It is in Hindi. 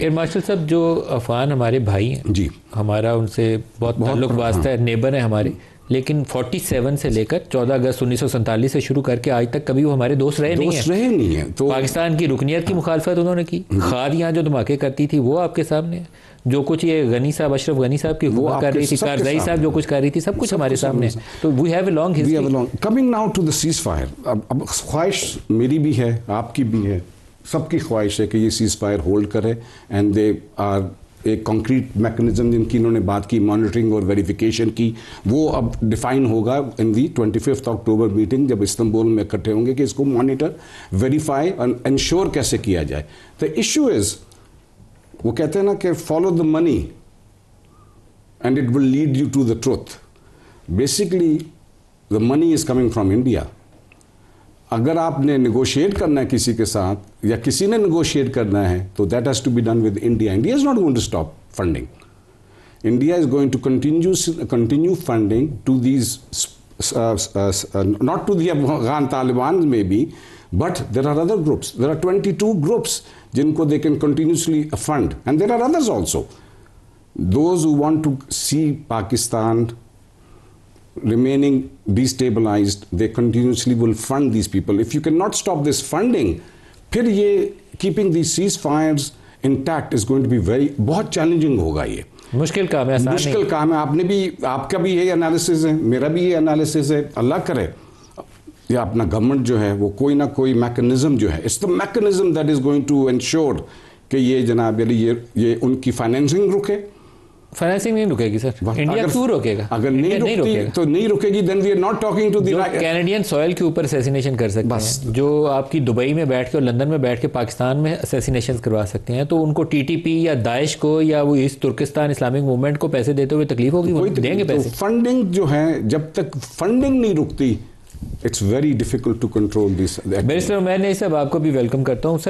एयर मार्शल साहब, जो अफगान हमारे भाई हैं जी, हमारा उनसे बहुत ताल्लुक वास्ता है, नेबर है हमारे, लेकिन 47 से लेकर 14 अगस्त 1947 से शुरू करके आज तक कभी वो हमारे दोस्त रहे नहीं है। तो पाकिस्तान की रुकनियत की मुखालफत उन्होंने की, खाद यहाँ जो धमाके करती थी वो आपके सामने है, जो कुछ ये गनी साहब, अशरफ गनी साहब की वो कर रही थी, कारज़ई साहब जो कुछ कर रही थी, सब कुछ हमारे सामने है। तो we have a long history. Coming now to the ceasefire, अब ख्वाहिश मेरी भी है, आपकी भी है, सबकी ख्वाहिश है कि ये सीज फायर होल्ड करे, एंड दे आर एक कॉन्क्रीट मैकेनिज्म जिनकी इन्होंने बात की, मॉनिटरिंग और वेरिफिकेशन की, वो अब डिफाइन होगा इन दी 25 अक्टूबर मीटिंग, जब इस्तांबुल में इकट्ठे होंगे कि इसको मॉनिटर, वेरीफाई और इंश्योर कैसे किया जाए। द इशू इज, वो कहते हैं ना कि follow the money and it will lead you to the truth. Basically the money is coming from India. अगर आपने नेगोशिएट करना है किसी के साथ या किसी ने नेगोशिएट करना है, तो that has to be done with India. India is not going to stop funding. India is going to continue funding to these, not to the Afghan Taliban में B, but there are other groups, there are 22 groups जिनको they can continuously fund, and there are others also, those who want to see Pakistan remaining destabilized, they continuously will fund these people. If you cannot stop this funding, फिर ये keeping these ceasefires intact is going to be बहुत challenging होगा। ये मुश्किल काम है, मुश्किल काम है। आपने भी, आपका भी ये एनालिसिस है, मेरा भी ये एनालिसिस है। अल्लाह करे या अपना गवर्नमेंट जो है वो कोई ना कोई मैकेनिज्म जो है, it's the mechanism that is going to ensure कि ये जनाब ये उनकी फाइनेंसिंग रुके। फाइनेंसिंग नहीं रुकेगी सर, इंडिया क्यों रोकेगा? अगर नहीं रुकती तो नहीं रुकेगी, then we are not talking to the Canadian soil के ऊपर असैसिनेशन कर सकते हैं, जो आपकी दुबई में बैठ के और लंदन में बैठ के पाकिस्तान में असैसिनेशन करवा सकते हैं, तो उनको टीटीपी या दाइश को या वो ईस्ट तुर्किस्तान इस्लामिक मूवमेंट को पैसे देते हुए तकलीफ होगी? वो देंगे पैसे। फंडिंग जो है, जब तक फंडिंग नहीं रुकती, it's very difficult to control this. Barrister Umair नईं साहब, आपको भी वेलकम करता हूँ सर।